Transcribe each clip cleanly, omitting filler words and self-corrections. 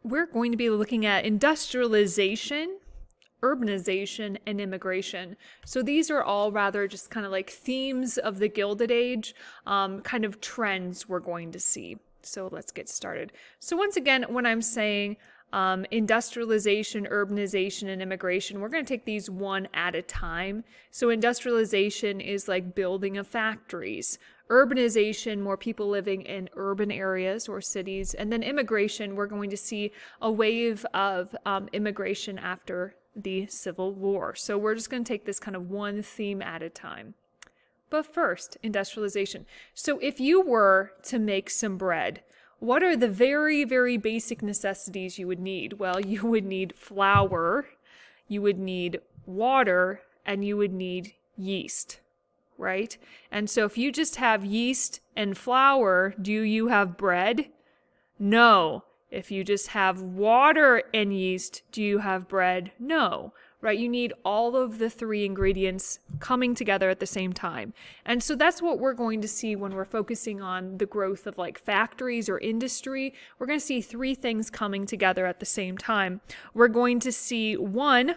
we're going to be looking at industrialization, urbanization, and immigration. So these are all rather just kind of like themes of the Gilded Age, kind of trends we're going to see. So let's get started. So once again, when I'm saying industrialization, urbanization, and immigration, we're going to take these one at a time. So industrialization is like building of factories. Urbanization, more people living in urban areas or cities. And then immigration, we're going to see a wave of immigration after the Civil War. So we're just going to take this kind of one theme at a time. But first, industrialization. So if you were to make some bread, what are the very, very basic necessities you would need? Well, you would need flour, you would need water, and you would need yeast, right? And so if you just have yeast and flour, do you have bread? No. If you just have water and yeast, do you have bread? No, right? You need all of the three ingredients coming together at the same time. And so that's what we're going to see when we're focusing on the growth of like factories or industry. We're going to see three things coming together at the same time. We're going to see one,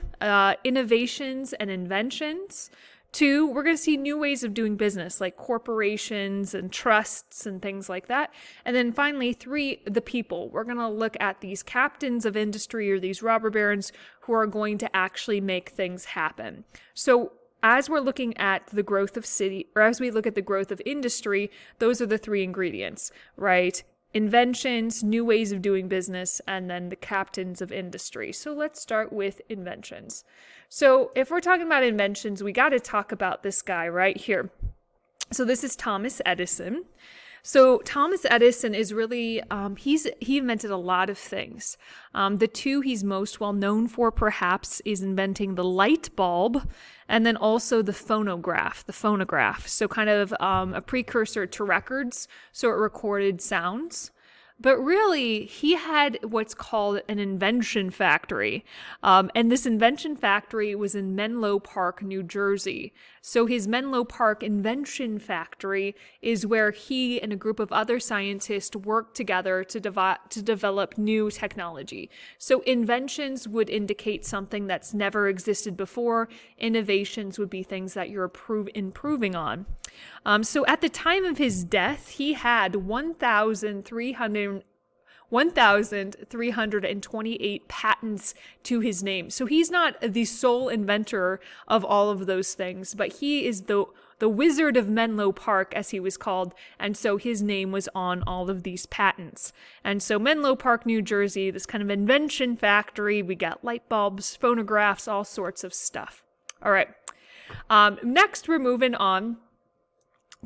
innovations and inventions. Two, we're going to see new ways of doing business, like corporations and trusts and things like that. And then finally, three, the people. We're going to look at these captains of industry or these robber barons who are going to actually make things happen. So as we're looking at the growth of city, or as we look at the growth of industry, those are the three ingredients, right? Inventions, new ways of doing business, and then the captains of industry. So let's start with inventions. So if we're talking about inventions, we got to talk about this guy right here. So this is Thomas Edison. So Thomas Edison is really, he invented a lot of things. The two he's most well known for perhaps is inventing the light bulb and then also the phonograph. So kind of a precursor to records. So it recorded sounds. But really, he had what's called an invention factory. And this invention factory was in Menlo Park, New Jersey. So his Menlo Park Invention Factory is where he and a group of other scientists worked together to develop new technology. So inventions would indicate something that's never existed before. Innovations would be things that you're improving on. So at the time of his death, he had 1,328 patents to his name. So he's not the sole inventor of all of those things, but he is the Wizard of Menlo Park, as he was called, and so his name was on all of these patents. And so Menlo Park, New Jersey, this kind of invention factory, we got light bulbs, phonographs, all sorts of stuff. All right. Next, we're moving on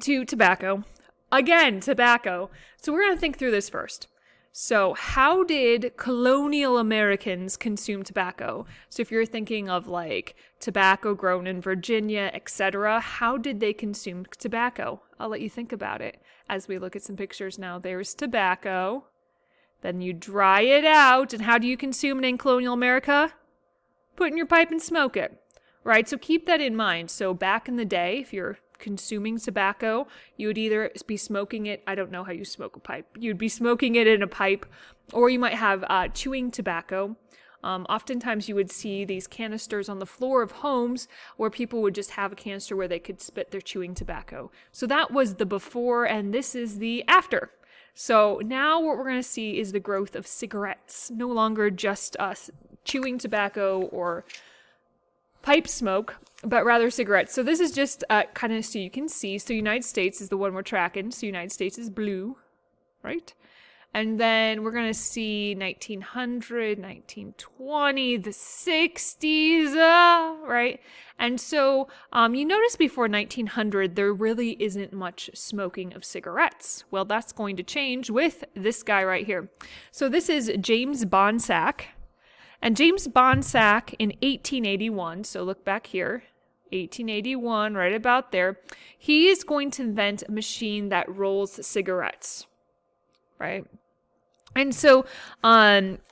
to tobacco. Again, tobacco. So we're going to think through this first. So how did colonial Americans consume tobacco? So if you're thinking of like tobacco grown in Virginia, etc., how did they consume tobacco? I'll let you think about it as we look at some pictures now. There's tobacco. Then you dry it out. And how do you consume it in colonial America? Put in your pipe and smoke it. Right? So keep that in mind. So back in the day, if you're consuming tobacco, you would either be smoking it, I don't know how you smoke a pipe, you'd be smoking it in a pipe, or you might have chewing tobacco. Oftentimes you would see these canisters on the floor of homes where people would just have a canister where they could spit their chewing tobacco. So that was the before, and this is the after. So now what we're going to see is the growth of cigarettes, no longer just chewing tobacco or pipe smoke, but rather cigarettes. So this is just kind of so you can see. So United States is the one we're tracking. So United States is blue, right? And then we're going to see 1900, 1920, the 60s, right? And so you notice before 1900, there really isn't much smoking of cigarettes. Well, that's going to change with this guy right here. So this is James Bonsack. And James Bonsack in 1881, so look back here, 1881, right about there, he is going to invent a machine that rolls cigarettes, right? And so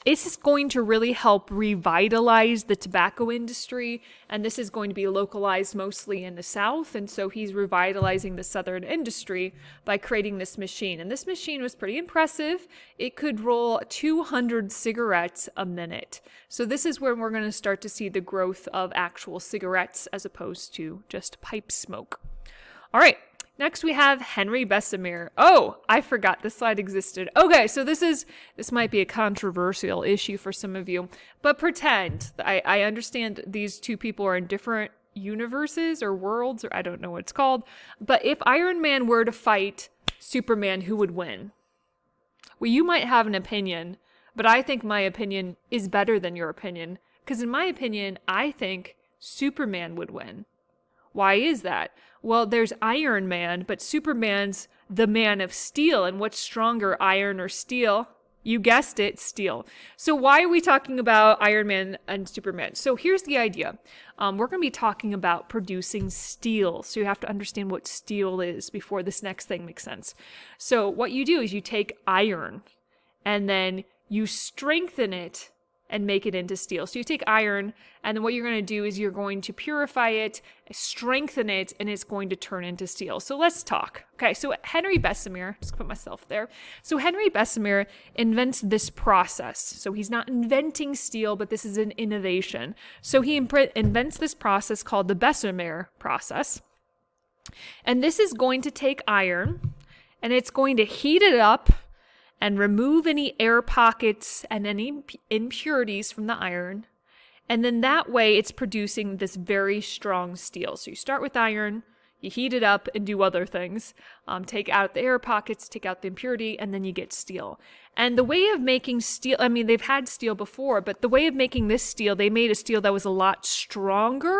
this is going to really help revitalize the tobacco industry. And this is going to be localized mostly in the South. And so he's revitalizing the Southern industry by creating this machine. And this machine was pretty impressive. It could roll 200 cigarettes a minute. So this is where we're going to start to see the growth of actual cigarettes as opposed to just pipe smoke. All right. Next, we have Henry Bessemer. Oh, I forgot this slide existed. Okay, so this might be a controversial issue for some of you, but pretend I understand these two people are in different universes or worlds, or I don't know what it's called. But if Iron Man were to fight Superman, who would win? Well, you might have an opinion, but I think my opinion is better than your opinion, because in my opinion, I think Superman would win. Why is that? Well, there's Iron Man, but Superman's the man of steel. And what's stronger, iron or steel? You guessed it, steel. So why are we talking about Iron Man and Superman? So here's the idea. We're going to be talking about producing steel. So you have to understand what steel is before this next thing makes sense. So what you do is you take iron and then you strengthen it and make it into steel. So you take iron, and then what you're going to do is you're going to purify it, strengthen it, and it's going to turn into steel. So let's talk. Okay, so Henry Bessemer, just put myself there. So Henry Bessemer invents this process. So he's not inventing steel, but this is an innovation. So he invents this process called the Bessemer process. And this is going to take iron, and it's going to heat it up and remove any air pockets and any impurities from the iron. And then that way it's producing this very strong steel. So you start with iron, you heat it up and do other things. Take out the air pockets, take out the impurity, and then you get steel. And the way of making steel, I mean, they've had steel before, but the way of making this steel, they made a steel that was a lot stronger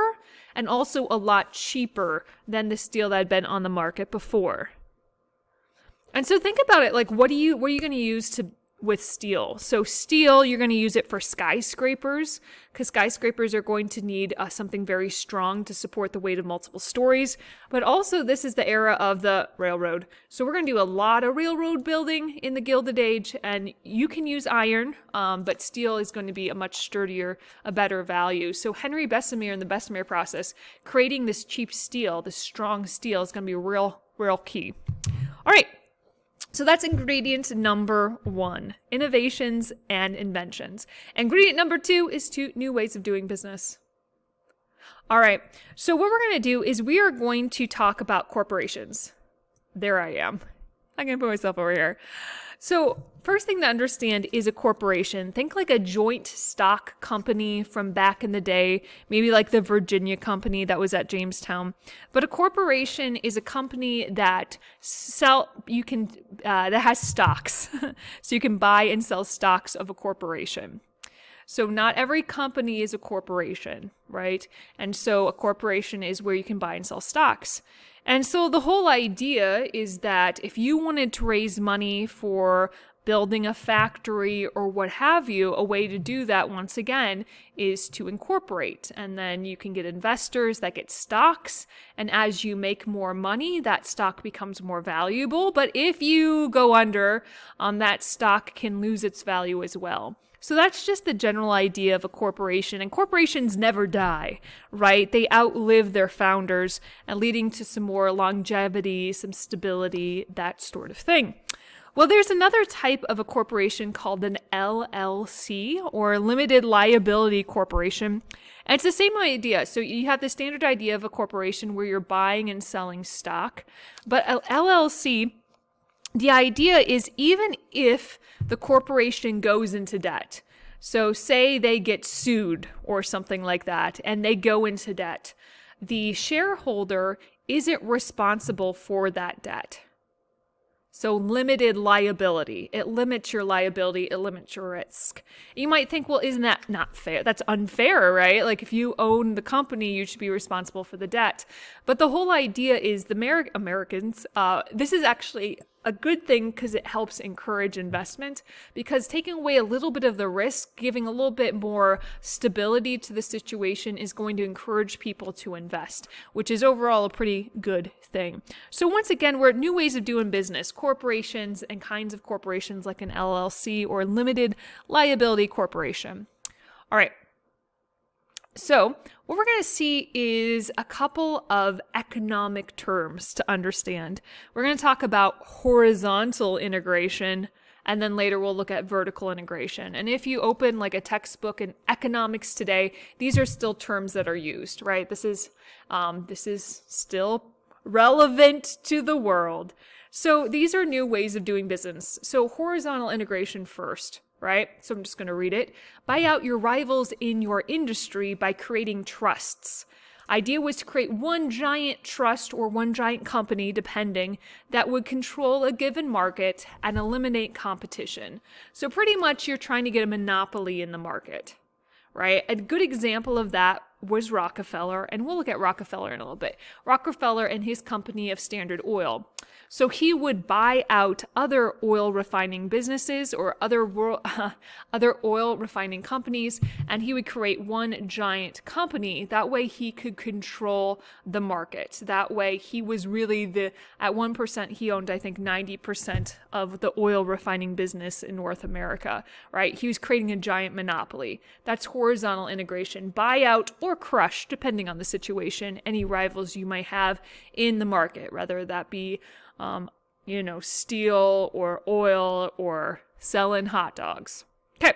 and also a lot cheaper than the steel that had been on the market before. And so think about it, like what are you going to use with steel? So steel, you're going to use it for skyscrapers, because skyscrapers are going to need something very strong to support the weight of multiple stories. But also this is the era of the railroad. So we're going to do a lot of railroad building in the Gilded Age, and you can use iron, but steel is going to be a much sturdier, a better value. So Henry Bessemer and the Bessemer process, creating this cheap steel, this strong steel is going to be real key. All right. So that's ingredient number 1, innovations and inventions. Ingredient number 2 is 2 new ways of doing business. All right, so what we're going to do is we are going to talk about corporations. There I am. I'm going to put myself over here. So first thing to understand is a corporation. Think like a joint stock company from back in the day, maybe like the Virginia company that was at Jamestown. But a corporation is a company that that has stocks. So you can buy and sell stocks of a corporation. So not every company is a corporation, right? And so a corporation is where you can buy and sell stocks. And so the whole idea is that if you wanted to raise money for building a factory or what have you, a way to do that, once again, is to incorporate. And then you can get investors that get stocks. And as you make more money, that stock becomes more valuable. But if you go under, that stock can lose its value as well. So that's just the general idea of a corporation. And corporations never die, right? They outlive their founders, and leading to some more longevity, some stability, that sort of thing. Well, there's another type of a corporation called an LLC, or limited liability corporation. And it's the same idea. So you have the standard idea of a corporation where you're buying and selling stock. But an LLC, the idea is even if the corporation goes into debt, so say they get sued or something like that, and they go into debt, the shareholder isn't responsible for that debt. So limited liability. It limits your liability. It limits your risk. You might think, well, isn't that not fair? That's unfair, right? Like if you own the company, you should be responsible for the debt. But the whole idea is the Americans, this is actually a good thing because it helps encourage investment, because taking away a little bit of the risk, giving a little bit more stability to the situation is going to encourage people to invest, which is overall a pretty good thing. So once again, we're at new ways of doing business, corporations and kinds of corporations like an LLC or limited liability corporation. All right. So what we're going to see is a couple of economic terms to understand. We're going to talk about horizontal integration, and then later we'll look at vertical integration. And if you open like a textbook in economics today, these are still terms that are used, right? This is still relevant to the world. So these are new ways of doing business. So horizontal integration first. Right? So I'm just going to read it. Buy out your rivals in your industry by creating trusts. Idea was to create one giant trust or one giant company, depending, that would control a given market and eliminate competition. So pretty much you're trying to get a monopoly in the market, right? A good example of that was Rockefeller, and we'll look at Rockefeller in a little bit. Rockefeller and his company of Standard Oil. So he would buy out other oil refining businesses or other oil refining companies, and he would create one giant company. That way he could control the market. That way he was really at 1% he owned, I think, 90% of the oil refining business in North America, right? He was creating a giant monopoly. That's horizontal integration. Buy out or crush, depending on the situation, any rivals you might have in the market, whether that be steel or oil or selling hot dogs. Okay.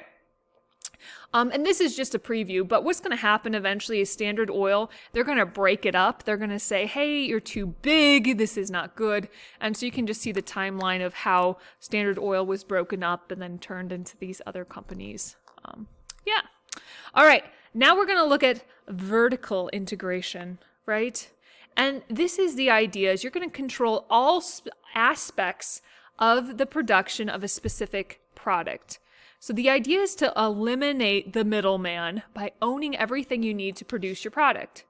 And this is just a preview, but what's going to happen eventually is Standard Oil, they're going to break it up. They're going to say, hey, you're too big. This is not good. And so you can just see the timeline of how Standard Oil was broken up and then turned into these other companies. Yeah. All right. Now we're going to look at vertical integration, right? And this is the idea is you're going to control all aspects of the production of a specific product. So the idea is to eliminate the middleman by owning everything you need to produce your product,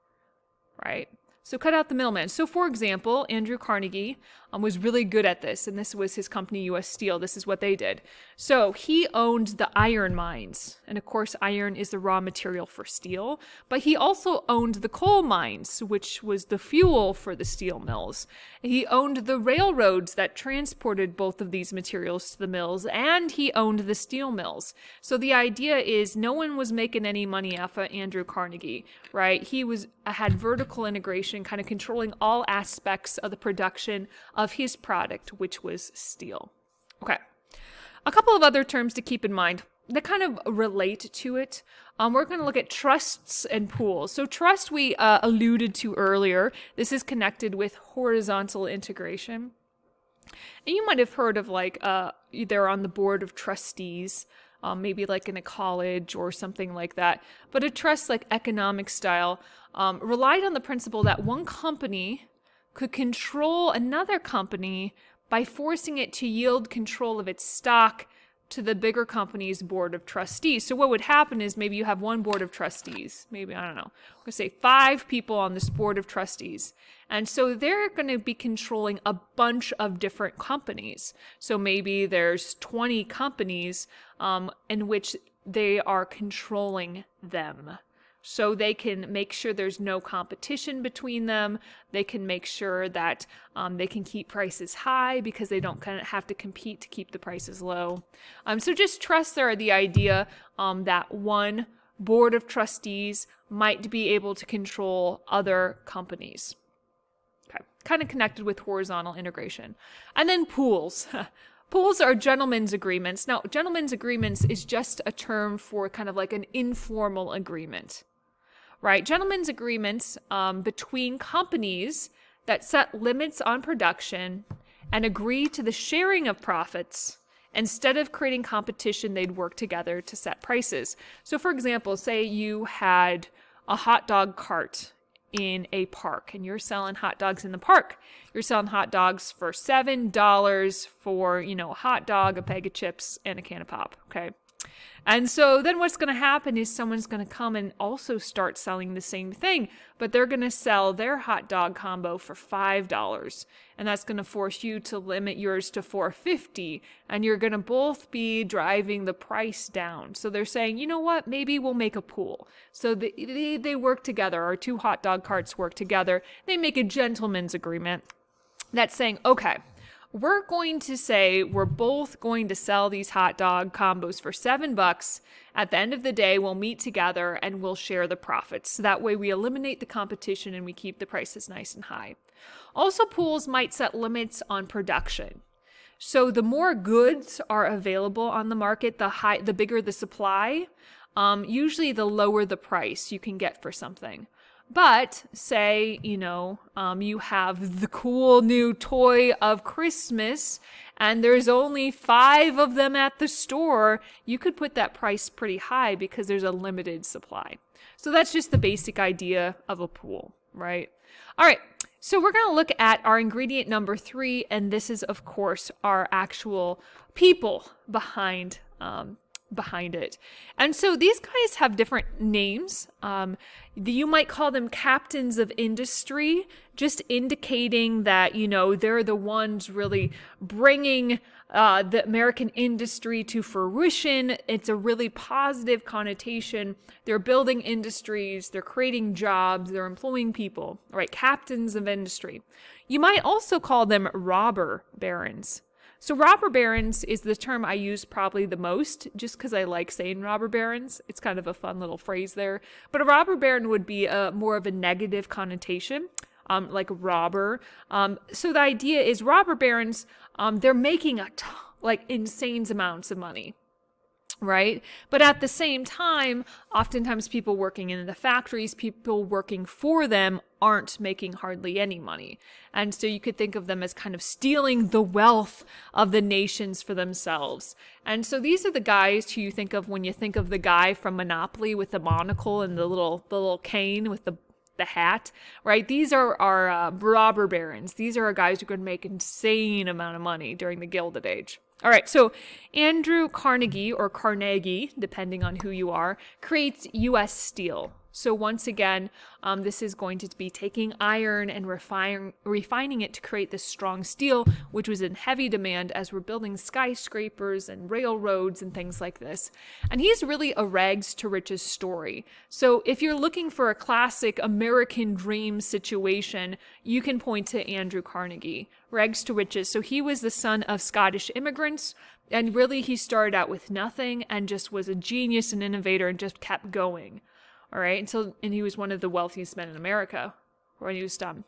right? So cut out the middleman. So for example, Andrew Carnegie was really good at this, and this was his company, U.S. Steel. This is what they did. So he owned the iron mines, and of course iron is the raw material for steel, but he also owned the coal mines, which was the fuel for the steel mills. He owned the railroads that transported both of these materials to the mills, and he owned the steel mills. So the idea is no one was making any money off of Andrew Carnegie, right? He had vertical integration, kind of controlling all aspects of the production of his product, which was steel. Okay. A couple of other terms to keep in mind that kind of relate to it. We're going to look at trusts and pools. So trust we alluded to earlier. This is connected with horizontal integration. And you might have heard of they're on the board of trustees, maybe like in a college or something like that. But a trust, like economic style, relied on the principle that one company could control another company by forcing it to yield control of its stock to the bigger company's board of trustees. So what would happen is maybe you have one board of trustees, maybe, I don't know, we're going to say 5 people on this board of trustees. And so they're going to be controlling a bunch of different companies. So maybe there's 20 companies in which they are controlling them. So they can make sure there's no competition between them. They can make sure that they can keep prices high because they don't kind of have to compete to keep the prices low. So just trusts are the idea that one board of trustees might be able to control other companies. Okay, kind of connected with horizontal integration. And then pools. Pools are gentlemen's agreements. Now, gentlemen's agreements is just a term for kind of like an informal agreement. Right, gentlemen's agreements between companies that set limits on production and agree to the sharing of profits. Instead of creating competition, they'd work together to set prices. So for example, say you had a hot dog cart in a park and you're selling hot dogs in the park. You're selling hot dogs for $7 for, a hot dog, a bag of chips, and a can of pop, okay? And so then what's going to happen is someone's going to come and also start selling the same thing, but they're going to sell their hot dog combo for $5. And that's going to force you to limit yours to $4.50. And you're going to both be driving the price down. So they're saying, you know what, maybe we'll make a pool. So they work together. Our two hot dog carts work together. They make a gentleman's agreement that's saying, okay, we're going to say we're both going to sell these hot dog combos for $7. At the end of the day, we'll meet together and we'll share the profits. So that way we eliminate the competition and we keep the prices nice and high. Also, pools might set limits on production. So the more goods are available on the market, the bigger the supply, usually the lower the price you can get for something. But say, you have the cool new toy of Christmas and there's only 5 of them at the store, you could put that price pretty high because there's a limited supply. So that's just the basic idea of a pool, right? All right, so we're going to look at our ingredient number 3, and this is, of course, our actual people behind it. And so these guys have different names. You might call them captains of industry, just indicating that, they're the ones really bringing the American industry to fruition. It's a really positive connotation. They're building industries, they're creating jobs, they're employing people, right? Captains of industry. You might also call them robber barons. So robber barons is the term I use probably the most, just because I like saying robber barons. It's kind of a fun little phrase there. But a robber baron would be more of a negative connotation, like robber. So the idea is robber barons, they're making insane amounts of money. Right? But at the same time, oftentimes people working in the factories, people working for them aren't making hardly any money. And so you could think of them as kind of stealing the wealth of the nations for themselves. And so these are the guys who you think of when you think of the guy from Monopoly with the monocle and the little cane with the hat, right? These are our robber barons. These are our guys who could make insane amount of money during the Gilded Age. All right, so Andrew Carnegie, or Carnegie, depending on who you are, creates U.S. Steel. So once again, this is going to be taking iron and refining it to create this strong steel, which was in heavy demand as we're building skyscrapers and railroads and things like this. And he's really a rags to riches story. So if you're looking for a classic American dream situation, you can point to Andrew Carnegie, rags to riches. So he was the son of Scottish immigrants. And really, he started out with nothing and just was a genius and innovator and just kept going. All right. And he was one of the wealthiest men in America when he was done.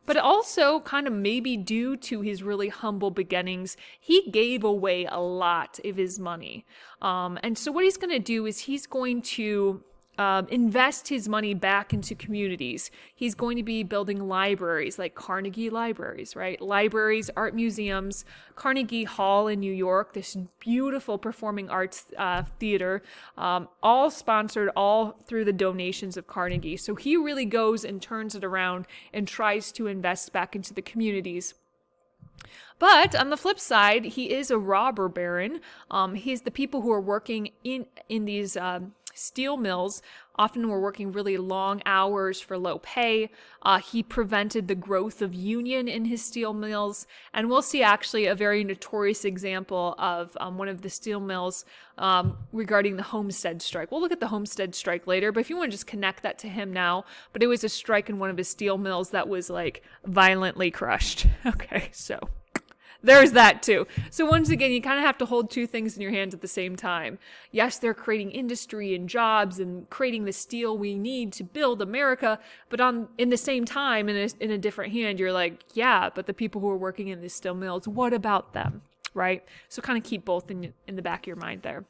But also kind of maybe due to his really humble beginnings, he gave away a lot of his money. And so what he's going to do is he's going to invest his money back into communities. He's going to be building libraries like Carnegie Libraries, right? Libraries, art museums, Carnegie Hall in New York, this beautiful performing arts theater, all sponsored all through the donations of Carnegie. So he really goes and turns it around and tries to invest back into the communities. But on the flip side, he is a robber baron. He's the people who are working in these steel mills often were working really long hours for low pay. He prevented the growth of union in his steel mills. And we'll see actually a very notorious example of one of the steel mills regarding the Homestead strike. We'll look at the Homestead strike later, but if you want to just connect that to him now, but it was a strike in one of his steel mills that was violently crushed. Okay, so there's that too. So once again, you kind of have to hold two things in your hands at the same time. Yes, they're creating industry and jobs and creating the steel we need to build America, but in the same time, in a different hand, you're like, yeah, but the people who are working in these steel mills, what about them, right? So kind of keep both in the back of your mind there.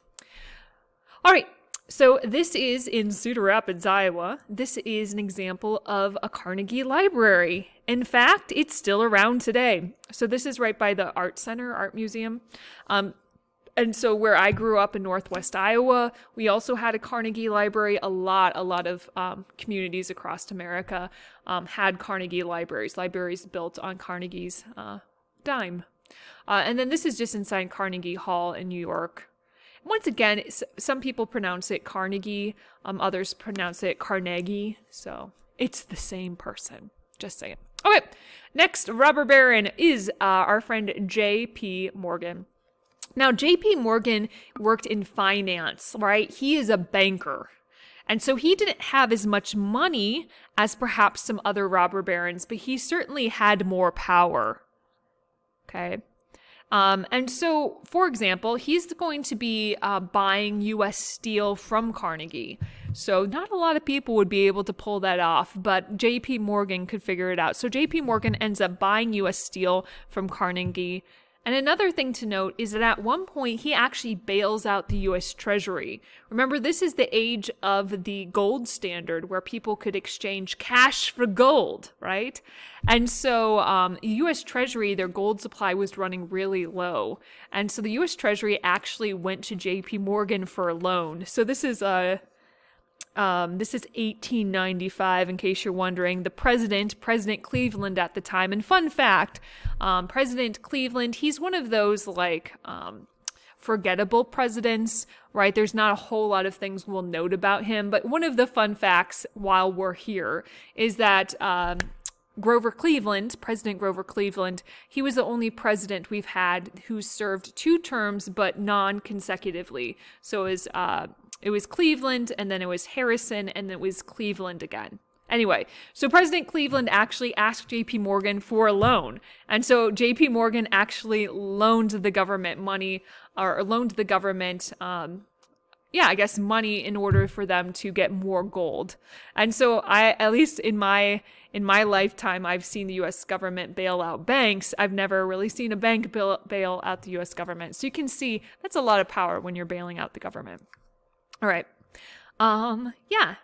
All right. So this is in Cedar Rapids, Iowa. This is an example of a Carnegie Library. In fact, it's still around today. So this is right by the Art Museum. And so where I grew up in Northwest Iowa, we also had a Carnegie Library. A lot of communities across America had Carnegie libraries built on Carnegie's dime. And then this is just inside Carnegie Hall in New York. Once again, some people pronounce it Carnegie, others pronounce it Carnegie, so it's the same person. Just saying. Okay, next robber baron is our friend J.P. Morgan. Now, J.P. Morgan worked in finance, right? He is a banker. And so he didn't have as much money as perhaps some other robber barons, but he certainly had more power. Okay. And so, for example, he's going to be buying U.S. Steel from Carnegie. So not a lot of people would be able to pull that off, but J.P. Morgan could figure it out. So J.P. Morgan ends up buying U.S. Steel from Carnegie. And another thing to note is that at one point, he actually bails out the U.S. Treasury. Remember, this is the age of the gold standard where people could exchange cash for gold, right? And so U.S. Treasury, their gold supply was running really low. And so the U.S. Treasury actually went to J.P. Morgan for a loan. So this is 1895, in case you're wondering. The President Cleveland at the time. And fun fact, President Cleveland, he's one of those forgettable presidents, right? There's not a whole lot of things we'll note about him. But one of the fun facts while we're here is that President Grover Cleveland, he was the only president we've had who served 2 terms, but non-consecutively. So it was Cleveland, and then it was Harrison, and then it was Cleveland again. Anyway, so President Cleveland actually asked J.P. Morgan for a loan. And so J.P. Morgan actually loaned the government money, or loaned the government, money in order for them to get more gold. And so at least in my lifetime, I've seen the U.S. government bail out banks. I've never really seen a bank bail out the U.S. government. So you can see that's a lot of power when you're bailing out the government. All right.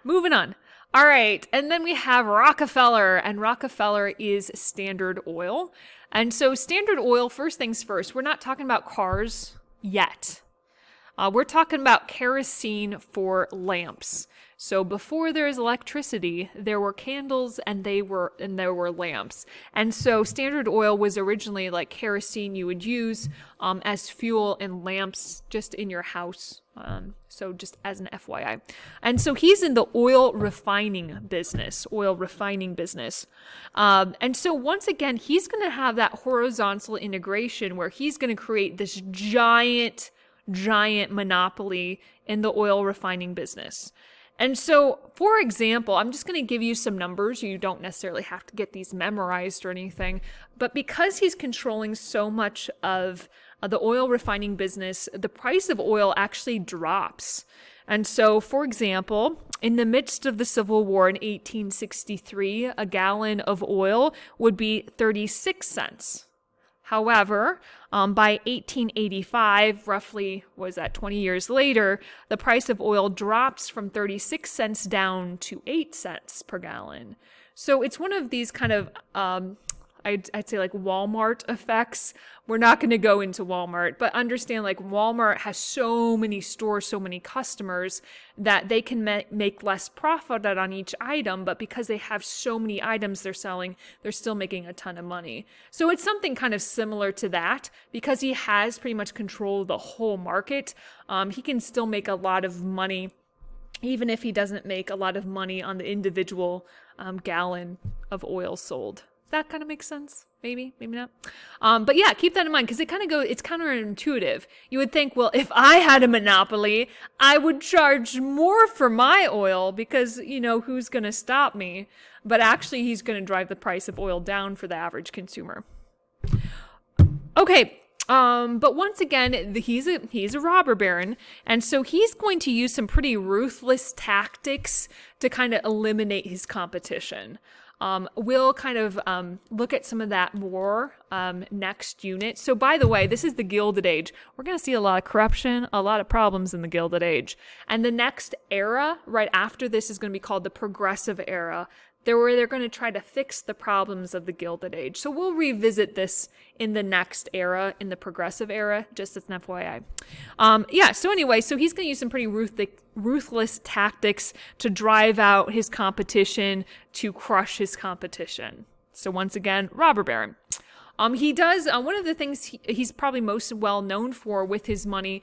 Moving on. All right. And then we have Rockefeller, and Rockefeller is Standard Oil. And so Standard Oil, first things first, we're not talking about cars yet. We're talking about kerosene for lamps. So before there was electricity, there were candles and there were lamps. And so Standard Oil was originally like kerosene you would use as fuel in lamps just in your house. So just as an FYI. And so he's in the oil refining business. And so once again, he's going to have that horizontal integration where he's going to create this giant monopoly in the oil refining business. And so, for example, I'm just going to give you some numbers. You don't necessarily have to get these memorized or anything. But because he's controlling so much of the oil refining business, the price of oil actually drops. And so, for example, in the midst of the Civil War in 1863, a gallon of oil would be 36 cents. However, by 1885, roughly, 20 years later, the price of oil drops from 36 cents down to 8 cents per gallon. So it's one of these kind of, I'd say like Walmart effects. We're not going to go into Walmart, but understand like Walmart has so many stores, so many customers that they can make less profit on each item, but because they have so many items they're selling, they're still making a ton of money. So it's something kind of similar to that. Because he has pretty much control of the whole market, he can still make a lot of money, even if he doesn't make a lot of money on the individual gallon of oil sold. That kind of makes sense. Maybe not. But yeah, keep that in mind because it's counterintuitive. You would think, well, if I had a monopoly, I would charge more for my oil because, who's going to stop me? But actually, he's going to drive the price of oil down for the average consumer. Okay. But once again, he's a robber baron. And so he's going to use some pretty ruthless tactics to kind of eliminate his competition. We'll kind of look at some of that more next unit. So by the way, this is the Gilded Age. We're going to see a lot of corruption, a lot of problems in the Gilded Age. And the next era right after this is going to be called the Progressive Era. They're going to try to fix the problems of the Gilded Age. So we'll revisit this in the next era, in the Progressive Era, just as an FYI. So he's going to use some pretty ruthless tactics to drive out his competition, to crush his competition. So once again, robber baron. He does, one of the things he's probably most well known for with his money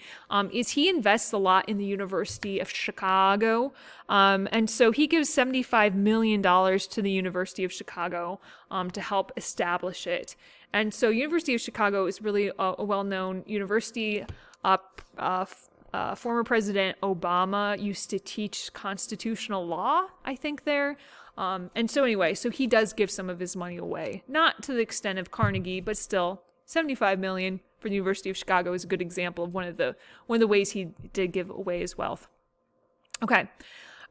is he invests a lot in the University of Chicago. And so he gives $75 million to the University of Chicago to help establish it. And so University of Chicago is really a well-known university. Former President Obama used to teach constitutional law, I think, there. And so anyway, so he does give some of his money away. Not to the extent of Carnegie, but still, $75 million for the University of Chicago is a good example of one of the ways he did give away his wealth. Okay.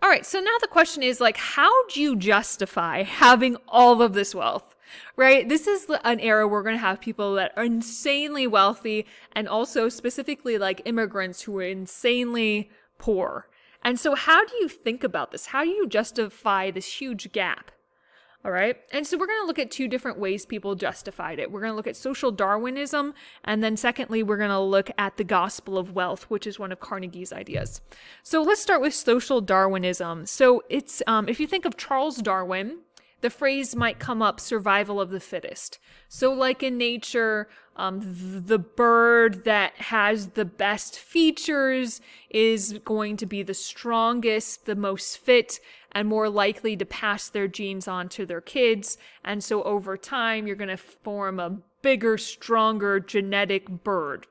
All right. So now the question is, like, how do you justify having all of this wealth? Right? This is an era where we're going to have people that are insanely wealthy, and also specifically like immigrants who are insanely poor. And so how do you think about this? How do you justify this huge gap? All right. And so we're going to look at two different ways people justified it. We're going to look at social Darwinism. And then secondly, we're going to look at the gospel of wealth, which is one of Carnegie's ideas. So let's start with social Darwinism. So it's, if you think of Charles Darwin, the phrase might come up, survival of the fittest. So like in nature, the bird that has the best features is going to be the strongest, the most fit, and more likely to pass their genes on to their kids. And so over time, you're going to form a bigger, stronger genetic bird.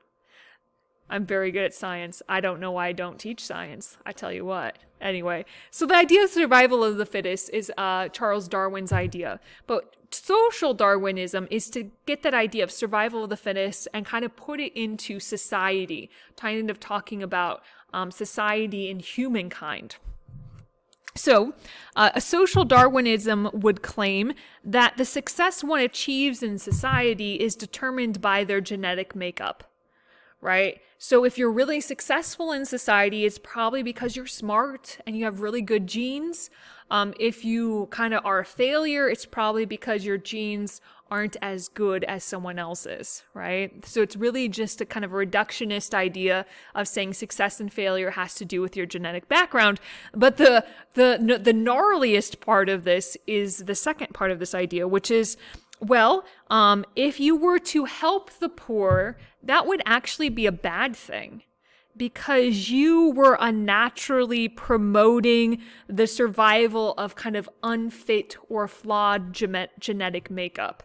I'm very good at science. I don't know why I don't teach science. I tell you what. Anyway, so the idea of survival of the fittest is Charles Darwin's idea. But social Darwinism is to get that idea of survival of the fittest and kind of put it into society, kind of talking about society and humankind. So, a social Darwinism would claim that the success one achieves in society is determined by their genetic makeup. Right? So if you're really successful in society, it's probably because you're smart and you have really good genes. If you kind of are a failure, it's probably because your genes aren't as good as someone else's, right? So it's really just a kind of reductionist idea of saying success and failure has to do with your genetic background. But the gnarliest part of this is the second part of this idea, which is, well, if you were to help the poor, that would actually be a bad thing because you were unnaturally promoting the survival of kind of unfit or flawed genetic makeup.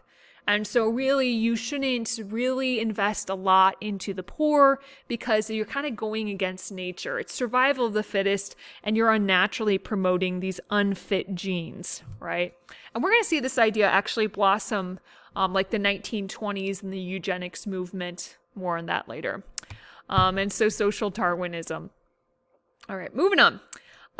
And so really, you shouldn't really invest a lot into the poor because you're kind of going against nature. It's survival of the fittest, and you're unnaturally promoting these unfit genes, right? And we're going to see this idea actually blossom like the 1920s and the eugenics movement. More on that later. And so social Darwinism. All right, moving on.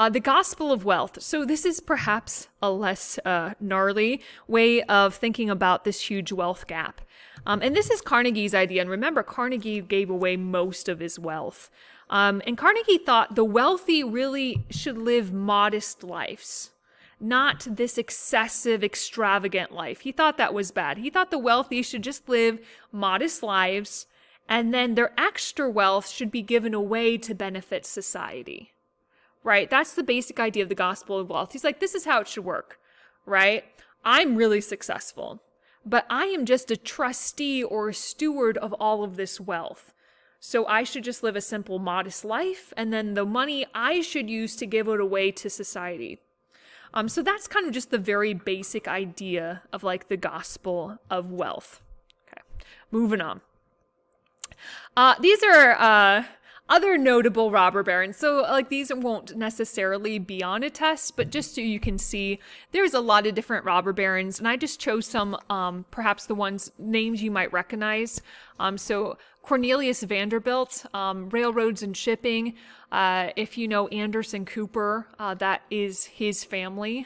The gospel of wealth. So this is perhaps a less gnarly way of thinking about this huge wealth gap. And this is Carnegie's idea. And remember, Carnegie gave away most of his wealth. And Carnegie thought the wealthy really should live modest lives, not this excessive, extravagant life. He thought that was bad. He thought the wealthy should just live modest lives, and then their extra wealth should be given away to benefit society. Right? That's the basic idea of the gospel of wealth. He's like, this is how it should work, right? I'm really successful, but I am just a trustee or a steward of all of this wealth. So I should just live a simple, modest life, and then the money I should use to give it away to society. So that's kind of just the very basic idea of like the gospel of wealth. Okay, moving on. These are other notable robber barons. So like these won't necessarily be on a test, but just so you can see, there's a lot of different robber barons, and I just chose some, perhaps the names you might recognize. So Cornelius Vanderbilt, railroads and shipping. If you know Anderson Cooper, that is his family.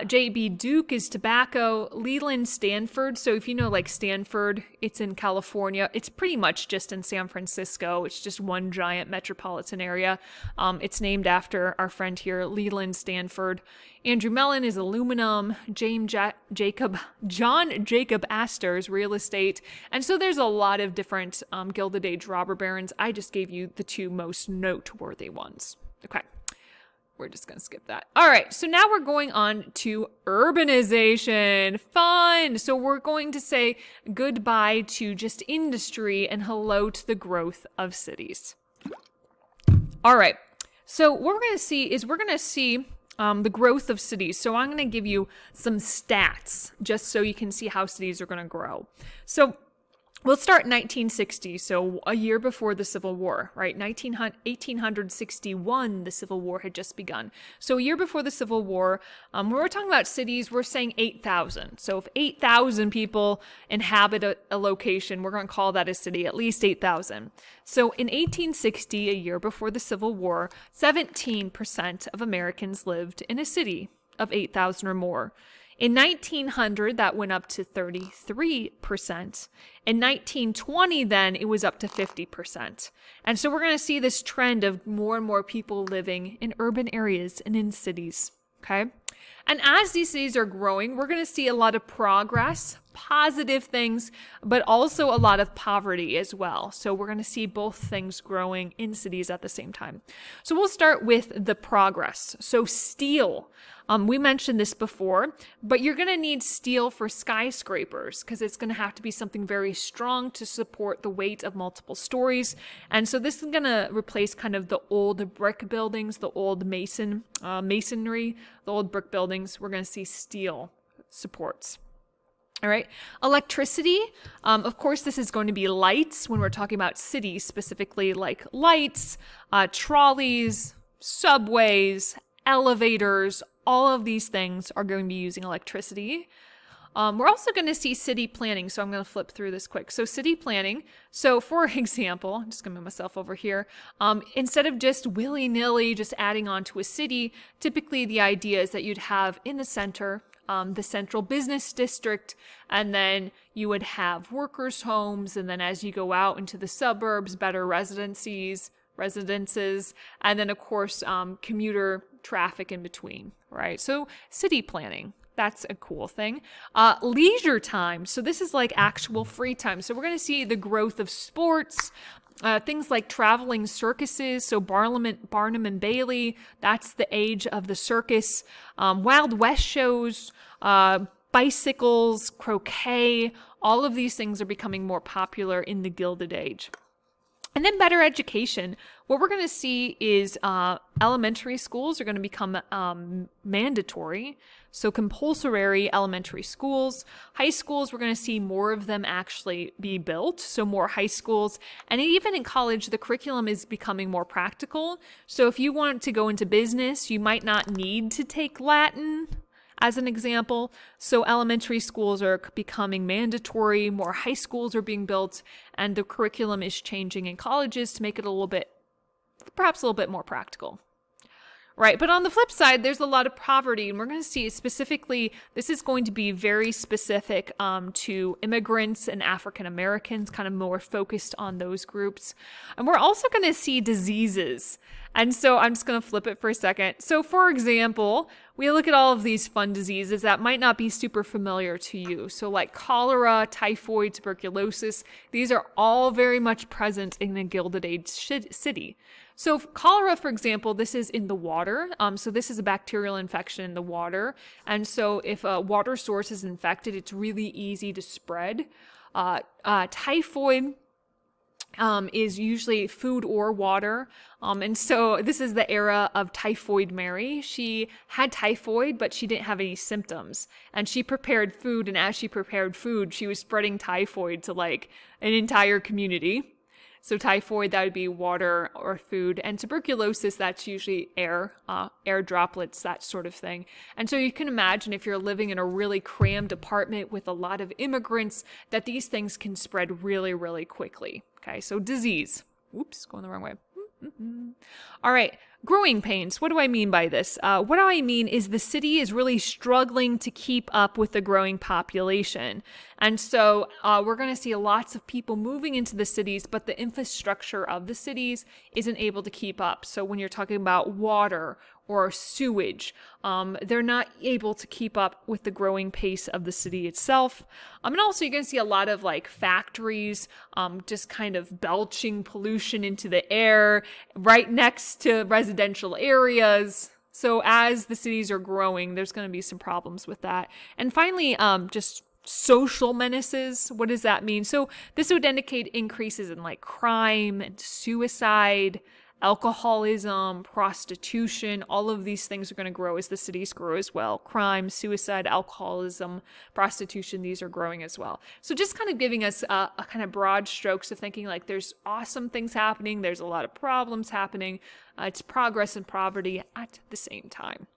J.B. Duke is tobacco. Leland Stanford. So if you know like Stanford, it's in California. It's pretty much just in San Francisco. It's just one giant metropolitan area. It's named after our friend here, Leland Stanford. Andrew Mellon is aluminum. John Jacob Astor's real estate. And so there's a lot of different Gilded Age robber barons. I just gave you the two most noteworthy ones. Okay. we're just going to skip that. All right, so now we're going on to urbanization. Fun. So we're going to say goodbye to just industry and hello to the growth of cities. All right, so what we're going to see is the growth of cities. So I'm going to give you some stats just so you can see how cities are going to grow. So we'll start in 1960, so a year before the Civil War, right? 1861, the Civil War had just begun. So a year before the Civil War, when we're talking about cities, we're saying 8,000. So if 8,000 people inhabit a location, we're going to call that a city, at least 8,000. So in 1860, a year before the Civil War, 17% of Americans lived in a city of 8,000 or more. In 1900, that went up to 33%. In 1920, then, it was up to 50%. And so we're going to see this trend of more and more people living in urban areas and in cities, okay? And as these cities are growing, we're going to see a lot of progress, positive things, but also a lot of poverty as well. So we're going to see both things growing in cities at the same time. So we'll start with the progress. So steel. We mentioned this before, but you're going to need steel for skyscrapers because it's going to have to be something very strong to support the weight of multiple stories. And so this is going to replace kind of the old brick buildings, the old masonry, the old brick buildings. We're going to see steel supports. All right. Electricity. Of course, this is going to be lights when we're talking about cities, specifically like lights, trolleys, subways, elevators. All of these things are going to be using electricity. We're also going to see city planning. So I'm going to flip through this quick. So city planning. So for example, I'm just going to move myself over here. Instead of just willy-nilly just adding on to a city, typically the idea is that you'd have in the center the central business district, and then you would have workers' homes, and then as you go out into the suburbs, better residences, and then of course commuter traffic in between, right? So city planning, that's a cool thing. Leisure time, so this is like actual free time. So we're going to see the growth of sports, things like traveling circuses, so Barnum and Bailey, that's the age of the circus. Wild West shows, bicycles, croquet, all of these things are becoming more popular in the Gilded Age. And then better education. What we're going to see is elementary schools are going to become mandatory. So compulsory elementary schools. High schools, we're going to see more of them actually be built. So more high schools. And even in college, the curriculum is becoming more practical. So if you want to go into business, you might not need to take Latin, as an example. So elementary schools are becoming mandatory, more high schools are being built, and the curriculum is changing in colleges to make it perhaps a little bit more practical. Right, but on the flip side, there's a lot of poverty, and we're going to see specifically, this is going to be very specific to immigrants and African Americans, kind of more focused on those groups. And we're also going to see diseases. And so I'm just going to flip it for a second. So for example, we look at all of these fun diseases that might not be super familiar to you. So like cholera, typhoid, tuberculosis, these are all very much present in the Gilded Age city. So cholera, for example, this is in the water. So this is a bacterial infection in the water. And so if a water source is infected, it's really easy to spread. Typhoid is usually food or water. And so this is the era of Typhoid Mary. She had typhoid, but she didn't have any symptoms. And she prepared food, and as she prepared food, she was spreading typhoid to like an entire community. So typhoid, that would be water or food. And tuberculosis, that's usually air droplets, that sort of thing. And so you can imagine if you're living in a really crammed apartment with a lot of immigrants, that these things can spread really, really quickly. Okay, so disease. Oops, going the wrong way. All right, growing pains. What do I mean by this? What I mean is the city is really struggling to keep up with the growing population. And so we're going to see lots of people moving into the cities, but the infrastructure of the cities isn't able to keep up. So when you're talking about water or sewage, they're not able to keep up with the growing pace of the city itself. And also you're going to see a lot of like factories just kind of belching pollution into the air right next to residential areas. So as the cities are growing, there's going to be some problems with that. And finally, just social menaces. What does that mean? So this would indicate increases in like crime and suicide, alcoholism, prostitution. All of these things are going to grow as the cities grow as well. Crime, suicide, alcoholism, prostitution, these are growing as well. So just kind of giving us a kind of broad strokes of thinking like there's awesome things happening. There's a lot of problems happening. It's progress and poverty at the same time.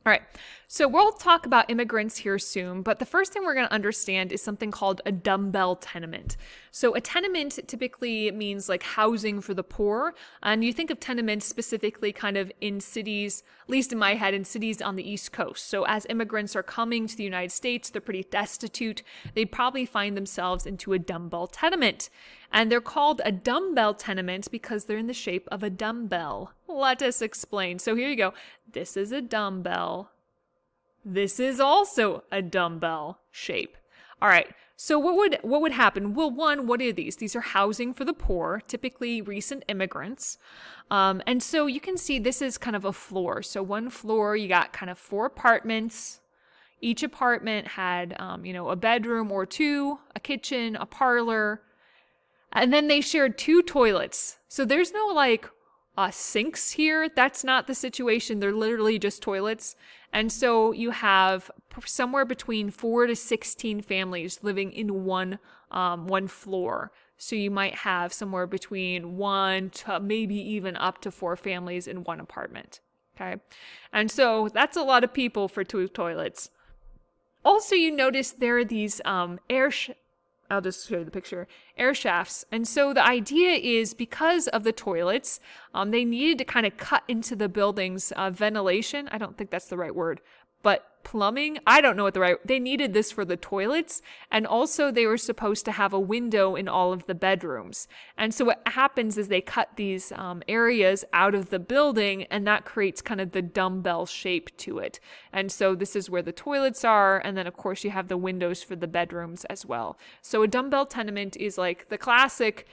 All right, so we'll talk about immigrants here soon, but the first thing we're going to understand is something called a dumbbell tenement. So a tenement typically means like housing for the poor, and you think of tenements specifically kind of in cities, at least in my head, in cities on the East Coast. So as immigrants are coming to the United States, they're pretty destitute. They probably find themselves into a dumbbell tenement. And they're called a dumbbell tenement because they're in the shape of a dumbbell. Let us explain. So here you go. This is a dumbbell. This is also a dumbbell shape. All right. So what would happen? Well, one, what are these? These are housing for the poor, typically recent immigrants. And so you can see this is kind of a floor. So one floor, you got kind of 4 apartments. Each apartment had, a bedroom or 2, a kitchen, a parlor. And then they shared 2 toilets. So there's no like sinks here. That's not the situation. They're literally just toilets. And so you have somewhere between 4 to 16 families living in one floor. So you might have somewhere between 1 to maybe even up to 4 families in one apartment. Okay. And so that's a lot of people for 2 toilets. Also, you notice there are these I'll just show you the picture, air shafts. And so the idea is because of the toilets, they needed to kind of cut into the building's ventilation. I don't think that's the right word, but plumbing. I don't know what they needed this for the toilets. And also they were supposed to have a window in all of the bedrooms. And so what happens is they cut these areas out of the building, and that creates kind of the dumbbell shape to it. And so this is where the toilets are. And then of course you have the windows for the bedrooms as well. So a dumbbell tenement is like the classic,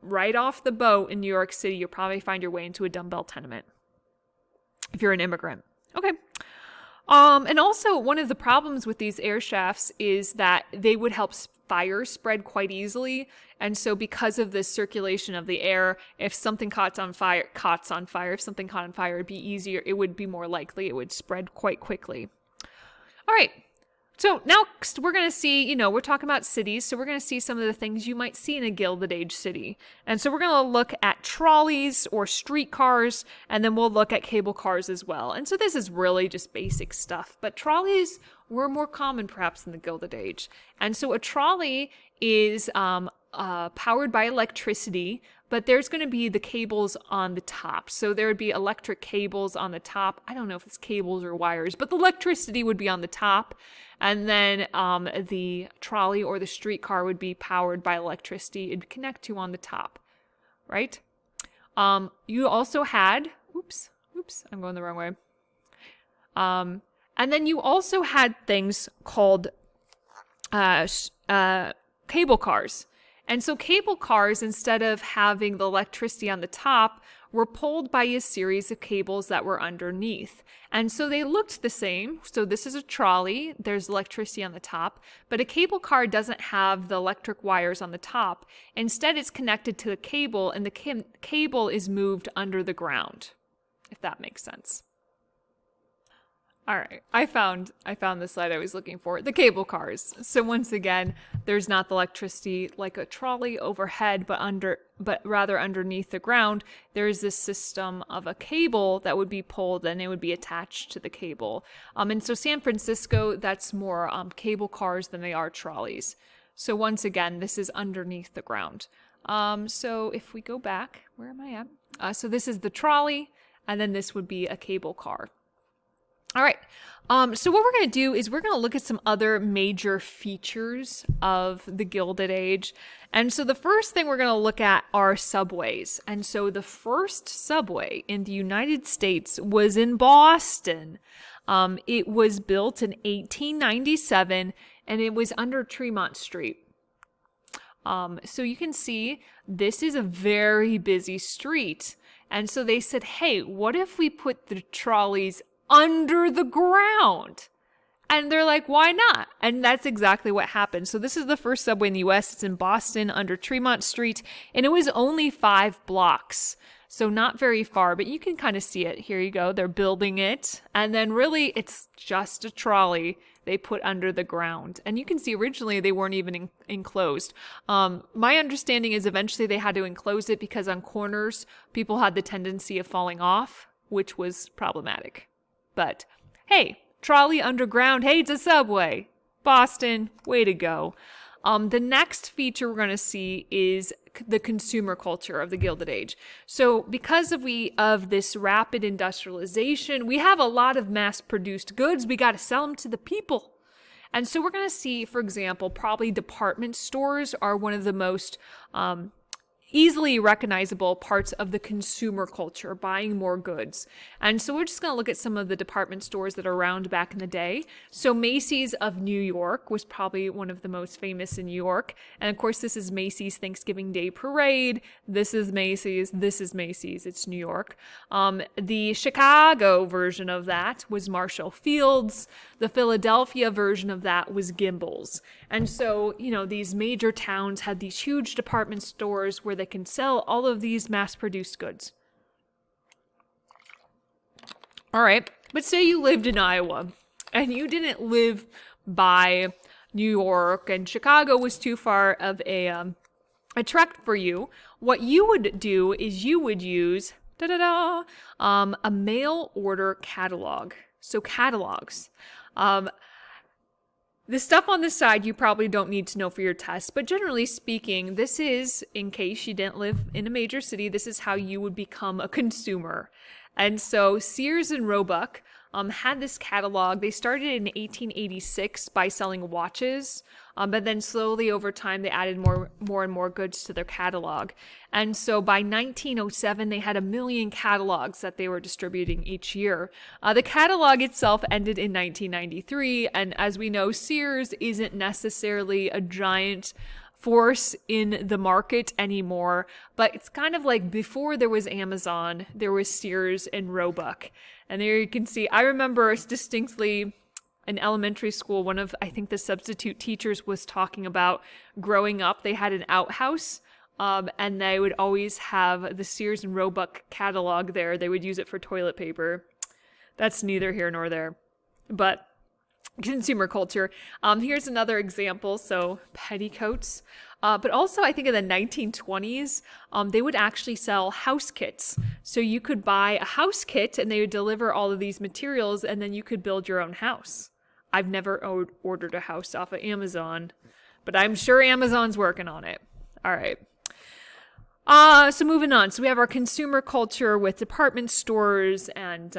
right off the boat in New York City, you'll probably find your way into a dumbbell tenement if you're an immigrant. Okay. And also one of the problems with these air shafts is that they would help fire spread quite easily. And so because of the circulation of the air, if something caught on fire, if something caught on fire, it'd be easier. It would be more likely it would spread quite quickly. All right. So next we're going to see, we're talking about cities. So we're going to see some of the things you might see in a Gilded Age city. And so we're going to look at trolleys or streetcars, and then we'll look at cable cars as well. And so this is really just basic stuff, but trolleys were more common perhaps in the Gilded Age. And so a trolley is powered by electricity, but there's going to be the cables on the top. So there would be electric cables on the top. I don't know if it's cables or wires, but the electricity would be on the top. And then the trolley or the streetcar would be powered by electricity. It'd connect to on the top, right? You also had, oops, I'm going the wrong way. And then you also had things called cable cars. And so cable cars, instead of having the electricity on the top, were pulled by a series of cables that were underneath. And so they looked the same. So this is a trolley. There's electricity on the top. But a cable car doesn't have the electric wires on the top. Instead, it's connected to the cable, and the cable is moved under the ground, if that makes sense. All right, I found the slide I was looking for, the cable cars. So once again, there's not the electricity like a trolley overhead, but rather underneath the ground, there's this system of a cable that would be pulled and it would be attached to the cable. And so San Francisco, that's more cable cars than they are trolleys. So once again, this is underneath the ground. So if we go back, where am I at? So this is the trolley, and then this would be a cable car. All right. So what we're going to do is we're going to look at some other major features of the Gilded Age. And so the first thing we're going to look at are subways. And so the first subway in the United States was in Boston. It was built in 1897, and it was under Tremont Street. So you can see this is a very busy street. And so they said, hey, what if we put the trolleys under the ground? And they're like, why not? And that's exactly what happened. So this is the first subway in the US. It's in Boston under Tremont Street, and it was only 5 blocks. So not very far, but you can kind of see it. Here you go. They're building it. And then really it's just a trolley they put under the ground. And you can see originally they weren't even enclosed. My understanding is eventually they had to enclose it because on corners, people had the tendency of falling off, which was problematic. But hey, trolley underground. Hey, it's a subway. Boston, way to go. The next feature we're going to see is the consumer culture of the Gilded Age. So because of this rapid industrialization, we have a lot of mass-produced goods. We got to sell them to the people. And so we're going to see, for example, probably department stores are one of the most easily recognizable parts of the consumer culture, buying more goods. And so we're just going to look at some of the department stores that are around back in the day. So Macy's of New York was probably one of the most famous in New York. And of course, this is Macy's Thanksgiving Day Parade. This is Macy's. This is Macy's. It's New York. The Chicago version of that was Marshall Field's. The Philadelphia version of that was Gimbel's. And so, these major towns had these huge department stores where they can sell all of these mass-produced goods. All right, but say you lived in Iowa and you didn't live by New York and Chicago was too far of a trek for you. What you would do is you would use a mail order catalog. So catalogs. The stuff on the side you probably don't need to know for your test, but generally speaking, this is, in case you didn't live in a major city, this is how you would become a consumer. And so Sears and Roebuck had this catalog. They started in 1886 by selling watches, but then slowly over time they added more and more goods to their catalog. And so by 1907, they had 1 million catalogs that they were distributing each year. The catalog itself ended in 1993, and as we know, Sears isn't necessarily a giant force in the market anymore, but it's kind of like before there was Amazon, there was Sears and Roebuck. And there you can see, I remember distinctly in elementary school, one of, I think the substitute teachers was talking about growing up, they had an outhouse, and they would always have the Sears and Roebuck catalog there. They would use it for toilet paper. That's neither here nor there. But consumer culture. Here's another example. So petticoats. But also I think in the 1920s, they would actually sell house kits. So you could buy a house kit and they would deliver all of these materials and then you could build your own house. I've never ordered a house off of Amazon, but I'm sure Amazon's working on it. All right. So moving on. So we have our consumer culture with department stores and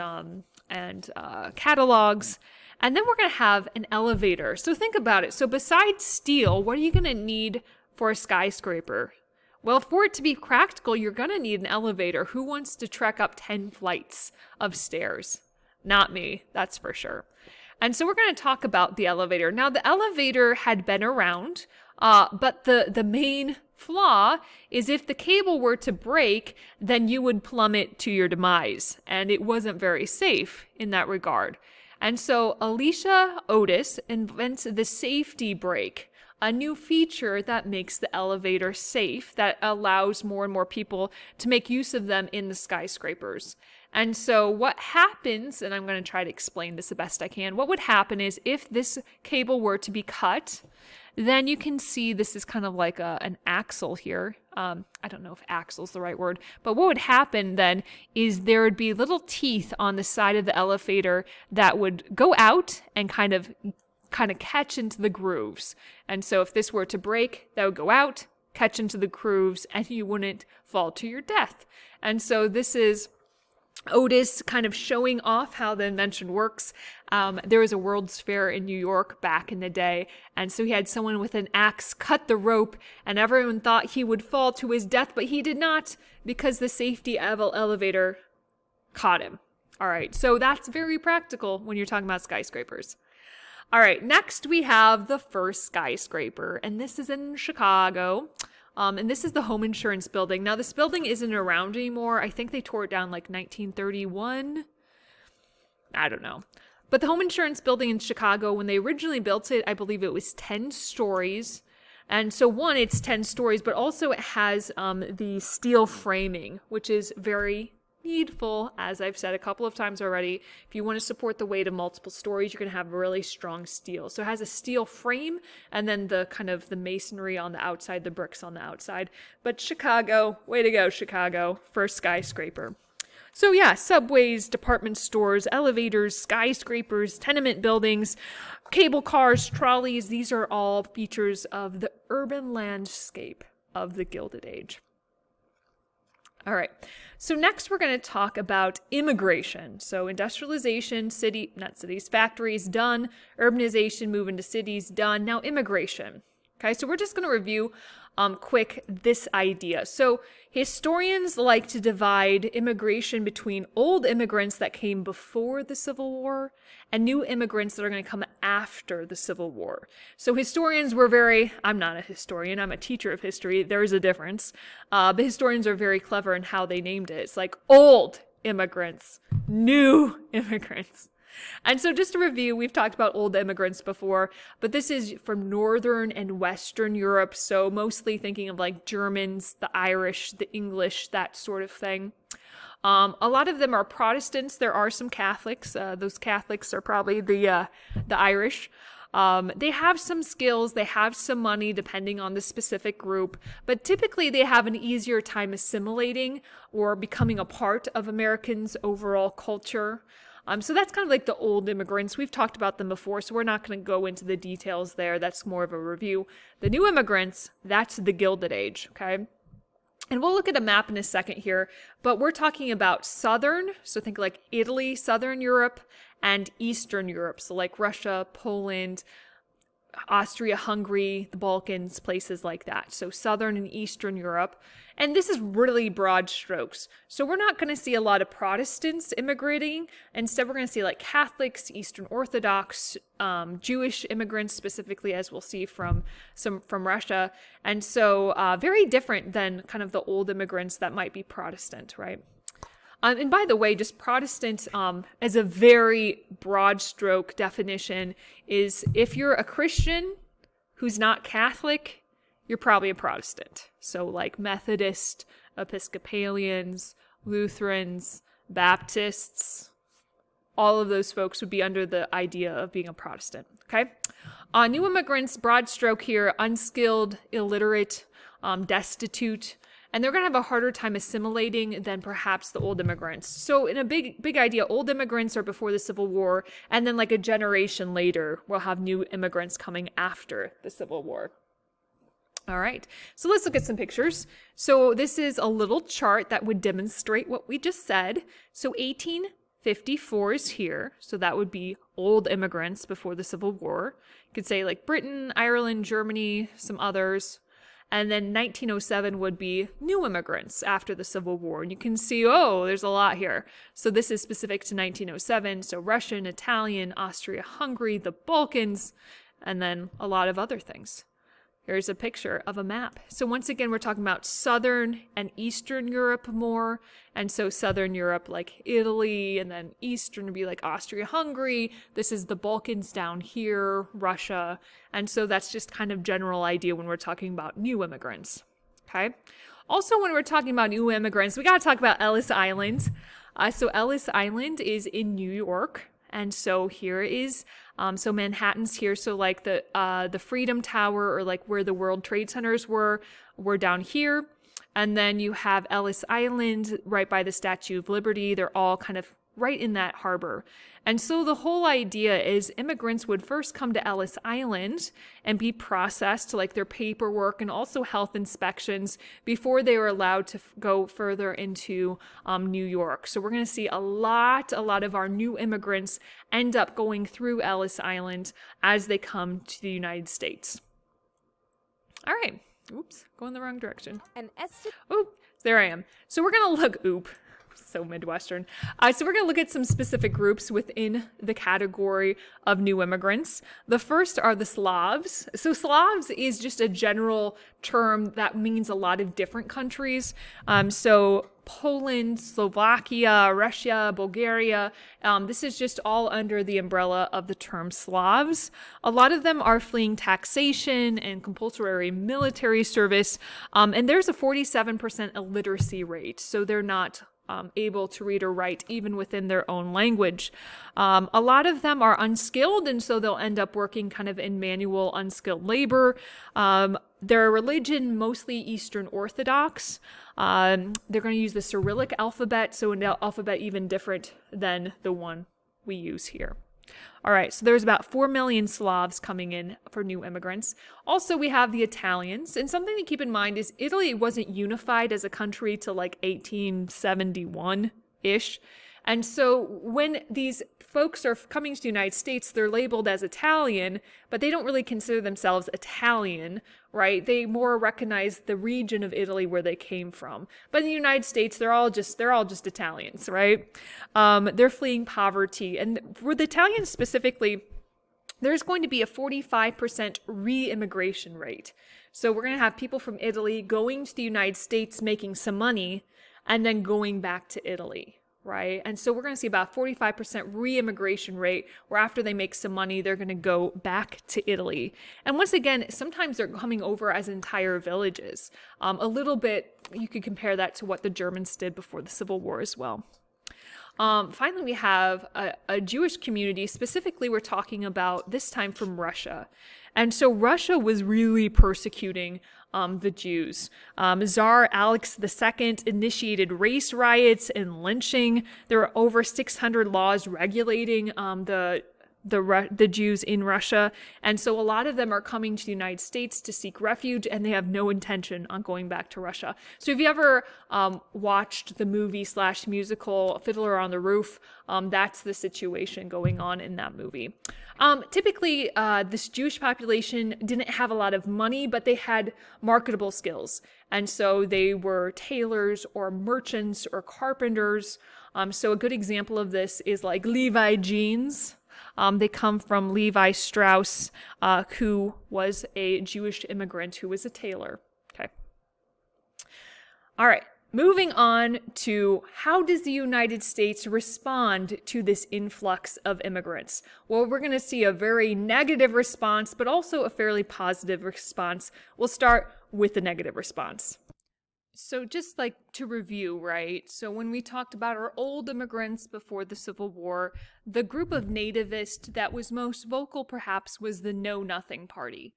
catalogs. And then we're going to have an elevator. So think about it. So besides steel, what are you going to need for a skyscraper? Well, for it to be practical, you're going to need an elevator. Who wants to trek up 10 flights of stairs? Not me, that's for sure. And so we're going to talk about the elevator. Now, the elevator had been around, but the main flaw is if the cable were to break, then you would plummet to your demise. And it wasn't very safe in that regard. And so Alicia Otis invents the safety brake, a new feature that makes the elevator safe, that allows more and more people to make use of them in the skyscrapers. And so what happens, and I'm going to try to explain this the best I can, what would happen is if this cable were to be cut, then you can see this is kind of like an axle here. I don't know if axle is the right word, but what would happen then is there would be little teeth on the side of the elevator that would go out and kind of catch into the grooves. And so if this were to break, that would go out, catch into the grooves, and you wouldn't fall to your death. And so this is Otis kind of showing off how the invention works. There was a World's Fair in New York back in the day, and so he had someone with an axe cut the rope, and everyone thought he would fall to his death, but he did not, because the safety elevator caught him. All right, so that's very practical when you're talking about skyscrapers. All right, next we have the first skyscraper, and this is in Chicago. And this is the home insurance building. Now, this building isn't around anymore. I think they tore it down like 1931. I don't know. But the home insurance building in Chicago, when they originally built it, I believe it was 10 stories. And so one, it's 10 stories, but also it has the steel framing, which is very needful, as I've said a couple of times already. If you want to support the weight of multiple stories, you're going to have really strong steel. So it has a steel frame and then the kind of the masonry on the outside, the bricks on the outside. But Chicago, way to go, Chicago, first skyscraper. So yeah, subways, department stores, elevators, skyscrapers, tenement buildings, cable cars, trolleys, these are all features of the urban landscape of the Gilded Age. All right, so next we're going to talk about immigration. So industrialization, factories, done. Urbanization, moving to cities, done. Now immigration. Okay, so we're just going to review quick this idea. So historians like to divide immigration between old immigrants that came before the Civil War and new immigrants that are going to come after the Civil War. So historians were I'm not a historian, I'm a teacher of history, there's a difference. But historians are very clever in how they named it. It's like old immigrants, new immigrants. And so just to review, we've talked about old immigrants before, but this is from Northern and Western Europe. So mostly thinking of like Germans, the Irish, the English, that sort of thing. A lot of them are Protestants. There are some Catholics. Those Catholics are probably the Irish. They have some skills, they have some money depending on the specific group, but typically they have an easier time assimilating or becoming a part of Americans' overall culture. So that's kind of like the old immigrants. We've talked about them before, so we're not going to go into the details there. That's more of a review. The new immigrants, that's the Gilded Age, okay? And we'll look at a map in a second here, but we're talking about Southern, so think like Italy, Southern Europe, and Eastern Europe, so like Russia, Poland, Austria, Hungary, the Balkans, places like that. So Southern and Eastern Europe. And this is really broad strokes. So we're not going to see a lot of Protestants immigrating. Instead, we're going to see like Catholics, Eastern Orthodox, Jewish immigrants specifically, as we'll see from Russia. And so very different than kind of the old immigrants that might be Protestant, right? And by the way, just Protestant as a very broad stroke definition is if you're a Christian who's not Catholic, you're probably a Protestant. So like Methodist, Episcopalians, Lutherans, Baptists, all of those folks would be under the idea of being a Protestant, okay? New immigrants, broad stroke here, unskilled, illiterate, destitute, and they're going to have a harder time assimilating than perhaps the old immigrants. So in a big idea, old immigrants are before the Civil War, and then like a generation later, we'll have new immigrants coming after the Civil War. All right, so let's look at some pictures. So this is a little chart that would demonstrate what we just said. So 1854 is here. So that would be old immigrants before the Civil War. You could say like Britain, Ireland, Germany, some others. And then 1907 would be new immigrants after the Civil War. And you can see, oh, there's a lot here. So this is specific to 1907. So Russian, Italian, Austria-Hungary, the Balkans, and then a lot of other things. Here's a picture of a map. So once again, we're talking about Southern and Eastern Europe more. And so Southern Europe, like Italy, and then Eastern would be like Austria-Hungary. This is the Balkans down here, Russia. And so that's just kind of general idea when we're talking about new immigrants. Okay. Also, when we're talking about new immigrants, we got to talk about Ellis Island. So Ellis Island is in New York. And so here is, so Manhattan's here. So like the Freedom Tower or like where the World Trade Centers were down here. And then you have Ellis Island right by the Statue of Liberty. They're all kind of right in that harbor. And so the whole idea is immigrants would first come to Ellis Island and be processed to like their paperwork and also health inspections before they were allowed to go further into New York. So we're going to see a lot of our new immigrants end up going through Ellis Island as they come to the United States. All right. Oops, going the wrong direction. Oh, there I am. So we're going to look, So Midwestern. So we're going to look at some specific groups within the category of new immigrants. The first are the Slavs. So Slavs is just a general term that means a lot of different countries. So Poland, Slovakia, Russia, Bulgaria. This is just all under the umbrella of the term Slavs. A lot of them are fleeing taxation and compulsory military service. And there's a 47% illiteracy rate. So they're not able to read or write even within their own language. A lot of them are unskilled, and so they'll end up working kind of in manual unskilled labor. Their religion, mostly Eastern Orthodox. They're going to use the Cyrillic alphabet, so an alphabet even different than the one we use here. All right, so there's about 4 million Slavs coming in for new immigrants. Also, we have the Italians. And something to keep in mind is Italy wasn't unified as a country till like 1871-ish. And so when these folks are coming to the United States, they're labeled as Italian, but they don't really consider themselves Italian, right? They more recognize the region of Italy where they came from. But in the United States, they're all just Italians, right? They're fleeing poverty. And for the Italians specifically, there's going to be a 45% re-immigration rate. So we're going to have people from Italy going to the United States, making some money, and then going back to Italy. Right. And so we're going to see about 45% re-immigration rate, where after they make some money, they're going to go back to Italy. And once again, sometimes they're coming over as entire villages. A little bit, you could compare that to what the Germans did before the Civil War as well. Finally, we have a Jewish community. Specifically, we're talking about this time from Russia. And so Russia was really persecuting the Jews. Tsar Alex II initiated race riots and lynching. There were over 600 laws regulating the Jews in Russia. And so a lot of them are coming to the United States to seek refuge, and they have no intention on going back to Russia. So if you ever watched the movie/musical Fiddler on the Roof, that's the situation going on in that movie. Typically, this Jewish population didn't have a lot of money, but they had marketable skills. And so they were tailors or merchants or carpenters. So a good example of this is like Levi jeans. They come from Levi Strauss, who was a Jewish immigrant who was a tailor. Okay. All right. Moving on to how does the United States respond to this influx of immigrants? Well, we're going to see a very negative response, but also a fairly positive response. We'll start with the negative response. So just like to review, right? So when we talked about our old immigrants before the Civil War, the group of nativists that was most vocal perhaps was the Know Nothing Party.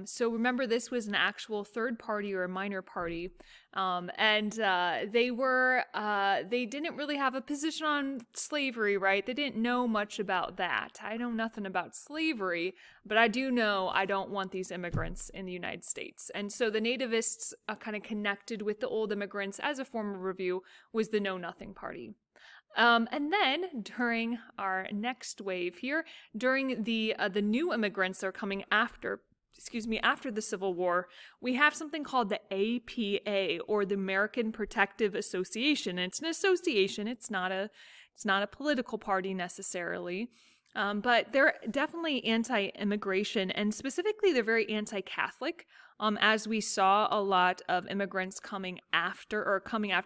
So remember, this was an actual third party or a minor party, and they didn't really have a position on slavery, right? They didn't know much about that. I know nothing about slavery, but I do know I don't want these immigrants in the United States. And so the nativists kind of connected with the old immigrants as a form of review was the Know Nothing Party. And then during our next wave here, during the new immigrants that are coming after the Civil War, we have something called the APA, or the American Protective Association. And it's an association. It's not a political party necessarily. But they're definitely anti-immigration, and specifically they're very anti-Catholic. As we saw a lot of immigrants coming after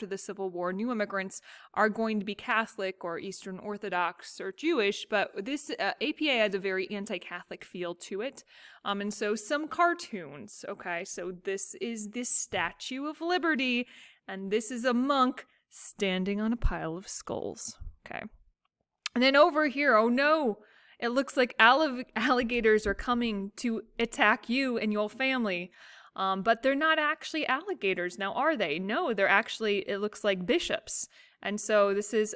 the Civil War, new immigrants are going to be Catholic or Eastern Orthodox or Jewish, but this APA has a very anti-Catholic feel to it. And so some cartoons, okay, so this is this Statue of Liberty, and this is a monk standing on a pile of skulls, okay. And then over here, oh no, it looks like alligators are coming to attack you and your family. But they're not actually alligators now, are they? No, they're actually, it looks like bishops. And so this is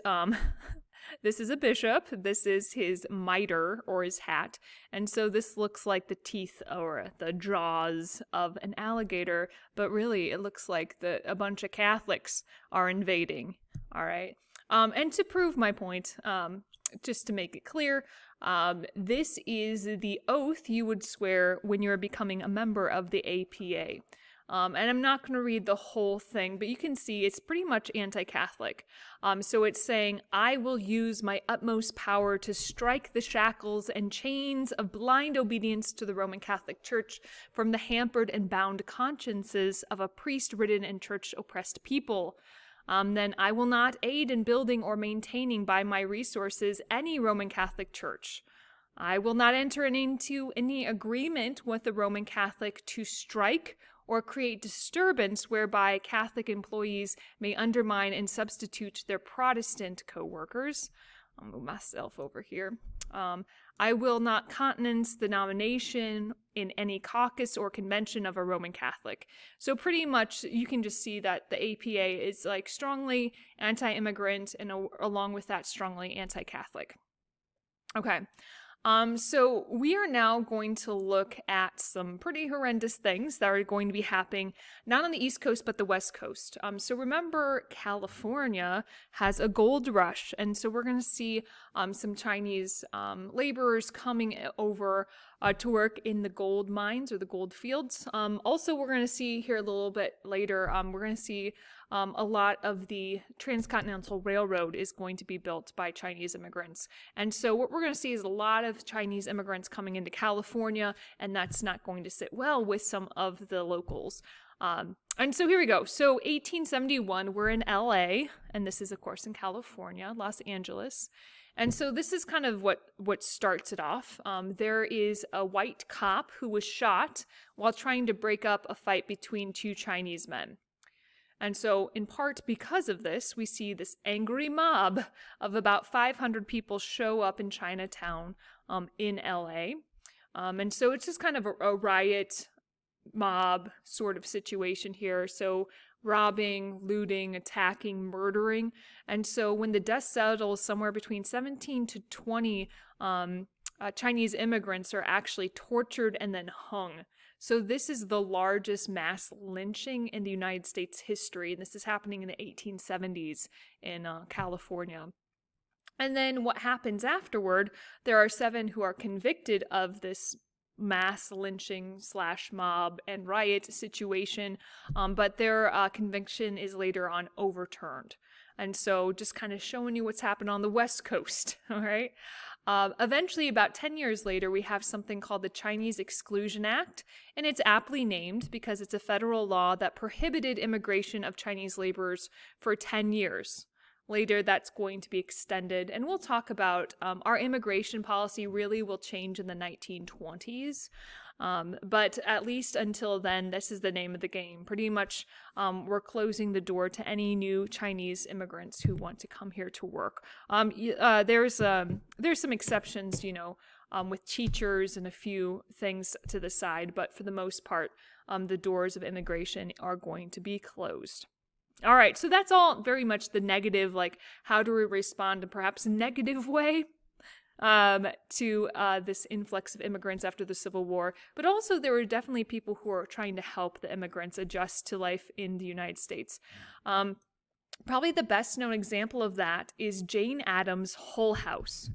this is a bishop. This is his mitre or his hat. And so this looks like the teeth or the jaws of an alligator, but really it looks like a bunch of Catholics are invading. All right. And to prove my point, just to make it clear, this is the oath you would swear when you're becoming a member of the APA. And I'm not going to read the whole thing, but you can see it's pretty much anti-Catholic. So it's saying, I will use my utmost power to strike the shackles and chains of blind obedience to the Roman Catholic Church from the hampered and bound consciences of a priest-ridden and church-oppressed people. Then I will not aid in building or maintaining by my resources any Roman Catholic Church. I will not enter into any agreement with the Roman Catholic to strike or create disturbance whereby Catholic employees may undermine and substitute their Protestant co-workers. I'll move myself over here. I will not countenance the nomination in any caucus or convention of a Roman Catholic. So pretty much you can just see that the APA is like strongly anti-immigrant and along with that strongly anti-Catholic. Okay. So we are now going to look at some pretty horrendous things that are going to be happening not on the East Coast, but the West Coast. So remember, California has a gold rush. And so we're going to see some Chinese laborers coming over to work in the gold mines or the gold fields. Also, we're going to see here a little bit later, we're going to see a lot of the Transcontinental Railroad is going to be built by Chinese immigrants. And so what we're going to see is a lot of Chinese immigrants coming into California, and that's not going to sit well with some of the locals. And so here we go. So 1871, we're in LA, and this is, of course, in California, Los Angeles. And so this is kind of what starts it off. There is a white cop who was shot while trying to break up a fight between two Chinese men. And so, in part because of this, we see this angry mob of about 500 people show up in Chinatown in LA. And so it's just kind of a riot mob sort of situation here. So robbing, looting, attacking, murdering. And so when the dust settles, somewhere between 17 to 20 Chinese immigrants are actually tortured and then hung. So this is the largest mass lynching in the United States history, and this is happening in the 1870s in California. And then what happens afterward, there are 7 who are convicted of this mass lynching / mob and riot situation, but their conviction is later on overturned. And so just kind of showing you what's happened on the West Coast, all right? Eventually, about 10 years later, we have something called the Chinese Exclusion Act, and it's aptly named because it's a federal law that prohibited immigration of Chinese laborers for 10 years. Later, that's going to be extended, and we'll talk about our immigration policy really will change in the 1920s. But at least until then, this is the name of the game. Pretty much, we're closing the door to any new Chinese immigrants who want to come here to work. There's some exceptions, with teachers and a few things to the side, but for the most part, the doors of immigration are going to be closed. All right, so that's all very much the negative, like how do we respond in perhaps a negative way to this influx of immigrants after the Civil War. But also there were definitely people who are trying to help the immigrants adjust to life in the United States. Probably the best known example of that is Jane Addams' Hull House.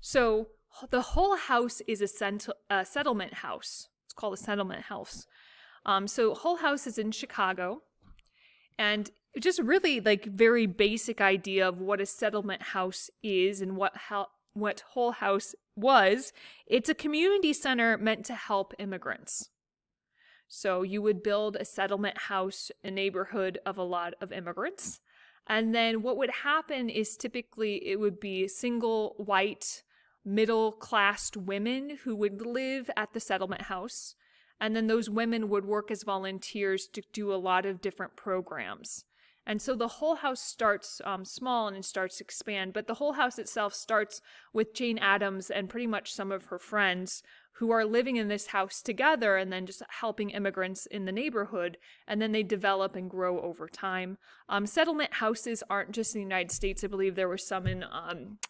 So the Hull House is a settlement house. It's called a settlement house. So Hull House is in Chicago. And just really like very basic idea of what a settlement house is and what Hull House was. It's a community center meant to help immigrants. So you would build a settlement house, a neighborhood of a lot of immigrants. And then what would happen is typically it would be single white middle-class women who would live at the settlement house. And then those women would work as volunteers to do a lot of different programs. And so the Hull House starts small and it starts to expand. But the Hull House itself starts with Jane Addams and pretty much some of her friends who are living in this house together and then just helping immigrants in the neighborhood. And then they develop and grow over time. Settlement houses aren't just in the United States. I believe there were some in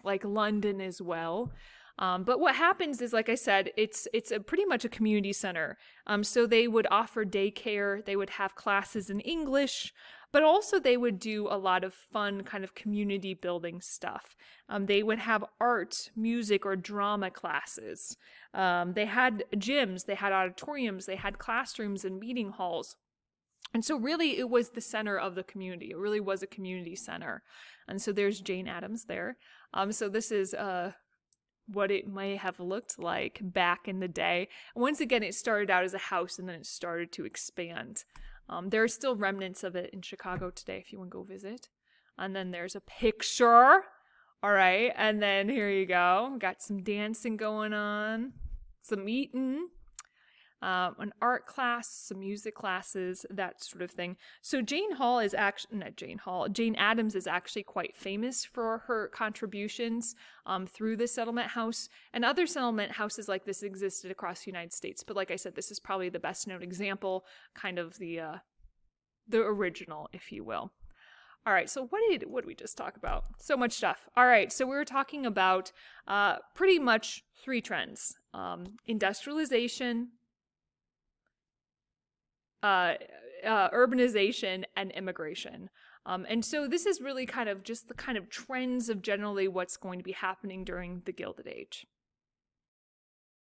like London as well. But what happens is, like I said, it's pretty much a community center. So they would offer daycare, they would have classes in English, but also they would do a lot of fun kind of community building stuff. They would have art, music, or drama classes. They had gyms, they had auditoriums, they had classrooms and meeting halls. And so really it was the center of the community. It really was a community center. And so there's Jane Addams there. So this is what it may have looked like back in the day. And once again, it started out as a house and then it started to expand. There are still remnants of it in Chicago today if you want to go visit. And then there's a picture. All right. And then here you go. Got some dancing going on, some eating. An art class, some music classes, that sort of thing. So Jane Addams is actually quite famous for her contributions through the settlement house. And other settlement houses like this existed across the United States. But like I said, this is probably the best known example, kind of the original, if you will. All right, so what did we just talk about? So much stuff. All right, so we were talking about pretty much three trends. Industrialization, urbanization, and immigration. And so this is really kind of just the kind of trends of generally what's going to be happening during the Gilded Age.